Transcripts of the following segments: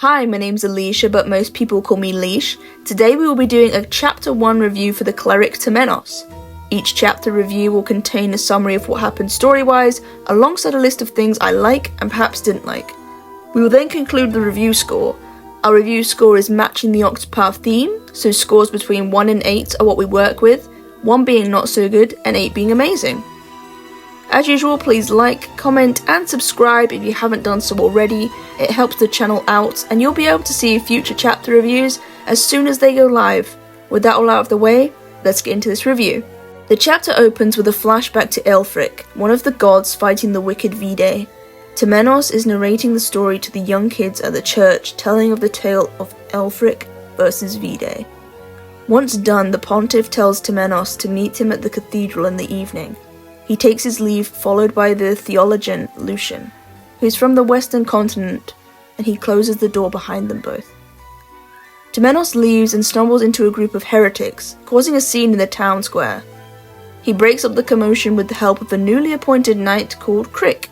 Hi, my name's Alicia, but most people call me Leash. Today we will be doing a Chapter 1 review for the cleric Temenos. Each chapter review will contain a summary of what happened story-wise, alongside a list of things I like and perhaps didn't like. We will then conclude the review score. Our review score is matching the Octopath theme, so scores between 1 and 8 are what we work with, 1 being not so good and 8 being amazing. As usual, please like, comment and subscribe if you haven't done so already. It helps the channel out and you'll be able to see future chapter reviews as soon as they go live. With that all out of the way, let's get into this review. The chapter opens with a flashback to Ælfric, one of the gods fighting the wicked Vide. Temenos is narrating the story to the young kids at the church, telling of the tale of Ælfric versus Vide. Once done, the pontiff tells Temenos to meet him at the cathedral in the evening. He takes his leave, followed by the theologian Lucian, who is from the western continent, and he closes the door behind them both. Temenos leaves and stumbles into a group of heretics, causing a scene in the town square. He breaks up the commotion with the help of a newly appointed knight called Crick.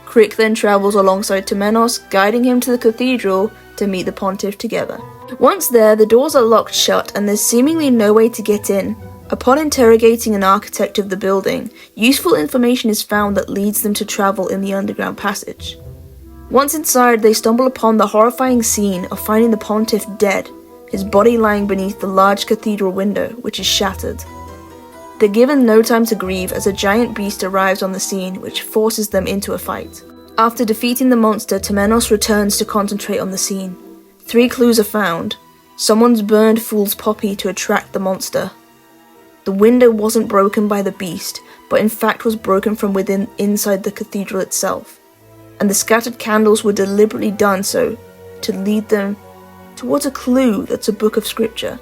Crick then travels alongside Temenos, guiding him to the cathedral to meet the pontiff together. Once there, the doors are locked shut and there's seemingly no way to get in. Upon interrogating an architect of the building, useful information is found that leads them to travel in the underground passage. Once inside, they stumble upon the horrifying scene of finding the pontiff dead, his body lying beneath the large cathedral window, which is shattered. They're given no time to grieve as a giant beast arrives on the scene, which forces them into a fight. After defeating the monster, Temenos returns to concentrate on the scene. 3 clues are found. Someone's burned fool's poppy to attract the monster. The window wasn't broken by the beast, but in fact was broken from within inside the cathedral itself. And the scattered candles were deliberately done so to lead them towards a clue that's a book of scripture.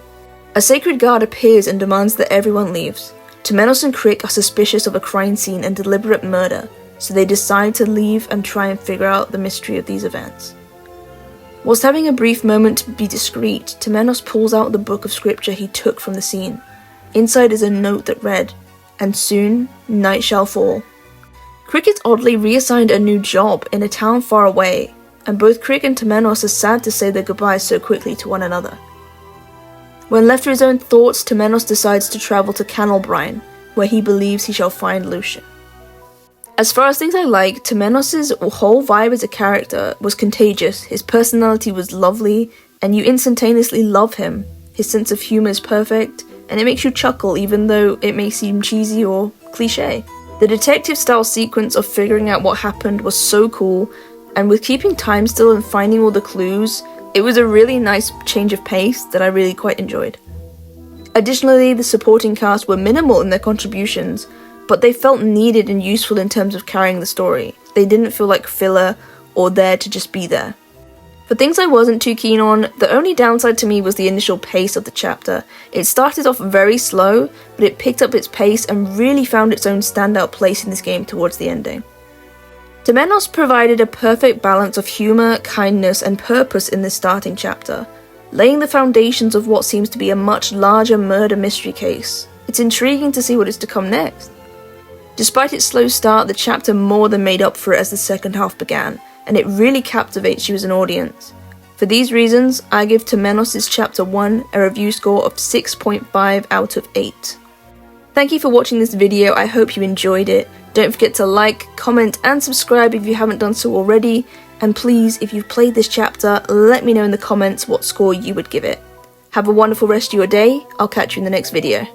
A sacred guard appears and demands that everyone leaves. Temenos and Crick are suspicious of a crime scene and deliberate murder, so they decide to leave and try and figure out the mystery of these events. Whilst having a brief moment to be discreet, Temenos pulls out the book of scripture he took from the scene. Inside is a note that read, "And soon, night shall fall." Crick is oddly reassigned a new job in a town far away, and both Crick and Temenos are sad to say their goodbyes so quickly to one another. When left to his own thoughts, Temenos decides to travel to Canalbrine, where he believes he shall find Lucian. As far as things I like, Temenos' whole vibe as a character was contagious, his personality was lovely, and you instantaneously love him. His sense of humour is perfect, and it makes you chuckle even though it may seem cheesy or cliché. The detective-style sequence of figuring out what happened was so cool, and with keeping time still and finding all the clues, it was a really nice change of pace that I really quite enjoyed. Additionally, the supporting cast were minimal in their contributions, but they felt needed and useful in terms of carrying the story. They didn't feel like filler or there to just be there. For things I wasn't too keen on, the only downside to me was the initial pace of the chapter. It started off very slow, but it picked up its pace and really found its own standout place in this game towards the ending. Temenos provided a perfect balance of humour, kindness and purpose in this starting chapter, laying the foundations of what seems to be a much larger murder mystery case. It's intriguing to see what is to come next. Despite its slow start, the chapter more than made up for it as the second half began, and it really captivates you as an audience. For these reasons, I give Temenos' Chapter 1 a review score of 6.5 out of 8. Thank you for watching this video, I hope you enjoyed it. Don't forget to like, comment and subscribe if you haven't done so already, and please, if you've played this chapter, let me know in the comments what score you would give it. Have a wonderful rest of your day, I'll catch you in the next video.